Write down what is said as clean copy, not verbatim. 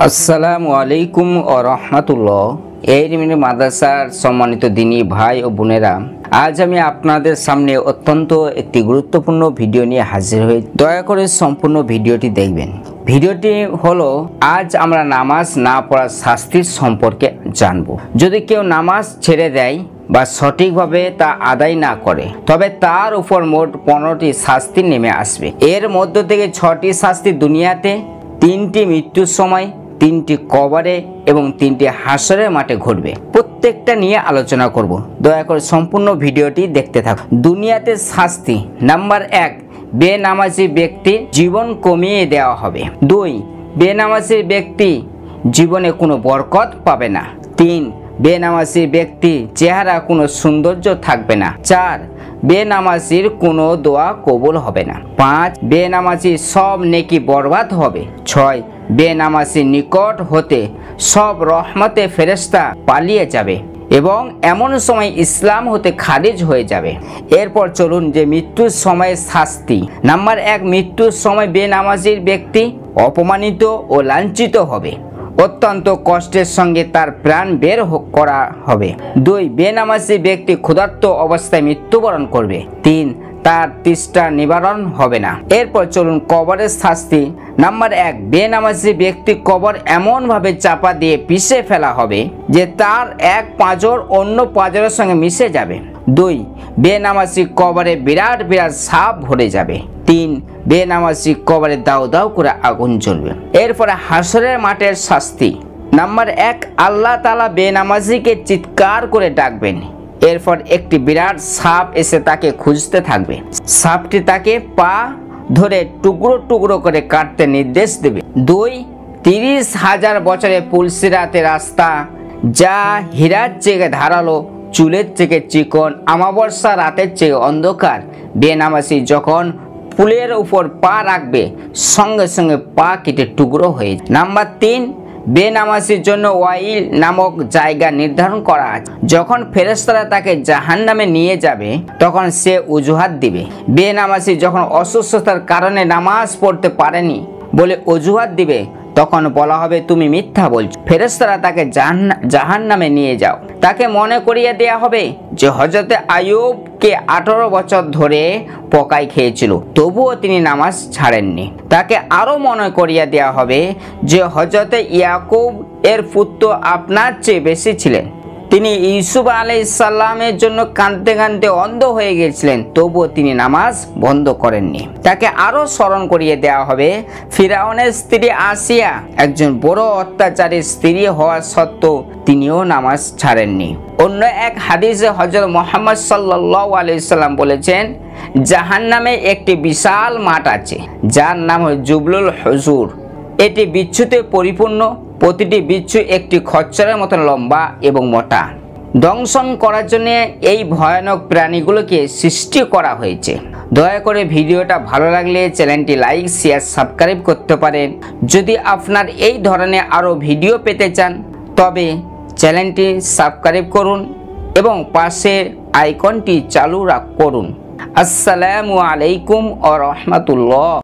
আসসালামু আলাইকুম ও রহমতুল্লাহ। এই মাদ্রাসার সম্মানিত দিনী ভাই ও বোনেরা, আজ আমি আপনাদের সামনে অত্যন্ত একটি গুরুত্বপূর্ণ ভিডিও নিয়ে হাজির হই। দয়া করে সম্পূর্ণ ভিডিওটি দেখবেন। ভিডিওটি হলো, আজ আমরা নামাজ না পড়ার শাস্তির সম্পর্কে জানব। যদি কেউ নামাজ ছেড়ে দেয় বা সঠিকভাবে তা আদায় না করে, তবে তার উপর মোট 15টি শাস্তি নেমে আসবে। এর মধ্য থেকে 6টি শাস্তি দুনিয়াতে, 3টি মৃত্যুর সময়, 3টি কবরে এবং 3টি হাসরের মাঠে ঘটবে। প্রত্যেকটা নিয়ে আলোচনা করব। দয়া করে সম্পূর্ণ ভিডিওটি দেখতে থাকুন। দুনিয়াতে শাস্তি। নাম্বার 1, বেনামাজি ব্যক্তির জীবন কমিয়ে দেওয়া হবে। 2, বেনামাজি ব্যক্তি জীবনে কোনো বরকত পাবে না। 3, বেনামাজি ব্যক্তি চেহারা কোনো সৌন্দর্য থাকবে না। 4, বেনামাজির কোনো দোয়া কবুল হবে না। 5, বেনামাজি সব নেকি বরবাদ হবে। 6, বেনামাজির নিকট হতে সব রহমতে ফেরেশতা পালিয়ে যাবে এবং এমন সময় ইসলাম হতে খারিজ হয়ে যাবে। এরপর চলুন যে মৃত্যুর সময় শাস্তি। নাম্বার 1, মৃত্যুর সময় বেনামাজির ব্যক্তি অপমানিত ও লাঞ্ছিত হবে। অত্যন্ত কষ্টের সঙ্গে তার প্রাণ বের করা হবে। 2, বেনামাজি ব্যক্তি ক্ষুধার্ত অবস্থায় মৃত্যুবরণ করবে। 3, তার তৃষ্ণা নিবারণ হবে না। এরপর চলুন কবরের শাস্তি। নাম্বার 1, বেনামাজি ব্যক্তি কবর এমনভাবে চাপা দিয়ে পিষে ফেলা হবে যে তার এক পাঁজর অন্য পাঁজরের সঙ্গে মিশে যাবে। 2, বেনামাজি কবরে বিরাট বিরাট সাপ ভরে যাবে। 3, বেনামাজি কবরে দাউ দাউ করে আগুন জ্বলবে। এরপরে হাসরের মাঠের শাস্তি। নাম্বার 1, আল্লাহ তাআলা বেনামাজিকে চিৎকার করে ডাকবেন। এরপর একটি বিরাট সাপ এসে তাকে খুঁজতে থাকবে। সাপটি তাকে পা ধরে টুকরো টুকরো করে কাটতে নির্দেশ দেবে। 2, 30,000 বছরের পুলসিরাতে রাস্তা, যা হীরার চেয়ে ধারালো, চুলের থেকে চিকন, আমাবস্যা রাতের চেয়ে অন্ধকার। বেনামাজি যখন পুলের উপর পা রাখবে, সঙ্গে সঙ্গে পা কেটে টুকরো হয়ে যায়। নাম্বার 3, বেনামাজির জন্য ওয়াইল নামক জায়গা নির্ধারণ করা আছে। যখন ফেরেশতারা তাকে জাহান্নামে নিয়ে যাবে, তখন সে অজুহাত দিবে। বেনামাজি যখন অসুস্থতার কারণে নামাজ পড়তে পারেনি বলে অজুহাত দিবে, তখন বলা হবে তুমি মিথ্যা বলছো। ফেরেশতারা তাকে জাহান্নামে নিয়ে যাও। তাকে মনে করিয়ে দেয়া হবে যে হযরতে আইয়ুবকে 18 বছর ধরে পোকায় খেয়েছিল, তবুও তিনি নামাজ ছাড়েননি। তাকে আরো মনে করিয়ে দেয়া হবে যে হযরতে ইয়াকুব এর পুত্র আপনার চেয়ে বেশি ছিলেন, তিনি ইউসুফ আলাইহিস সালামের জন্য কাঁদতে কাঁদতে অন্ধ হয়ে গিয়েছিলেন, তবুও তিনি নামাজ বন্ধ করেননি। তাকে আরো স্মরণ করিয়ে দেওয়া হবে ফিরাউনের স্ত্রী আসিয়া একজন বড় অত্যাচারী স্ত্রী হওয়া সত্ত্বেও তিনিও নামাজ ছাড়েননি। অন্য এক হাদিসে হযরত মুহাম্মদ সাল্লাল্লাহু আলাইহি সাল্লাম বলেছেন, জাহান্নামে একটি বিশাল মাঠ আছে যার নাম জুবলুল হুজুর। এটি বিচ্ছুতে পরিপূর্ণ। প্রতিটি বিচ্ছু একটি খচ্চরের মতো লম্বা এবং মোটা। দংশন করার জন্য এই ভয়ানক প্রাণীগুলোকে সৃষ্টি করা হয়েছে। দয়া করে ভিডিওটা ভালো লাগলে চ্যানেলটি লাইক, শেয়ার, সাবস্ক্রাইব করতে পারেন। যদি আপনার এই ধরনের আরও ভিডিও পেতে চান, তবে চ্যানেলটি সাবস্ক্রাইব করুন এবং পাশের আইকনটি চালু করুন। আসসালামু আলাইকুম ওয়া রাহমাতুল্লাহ।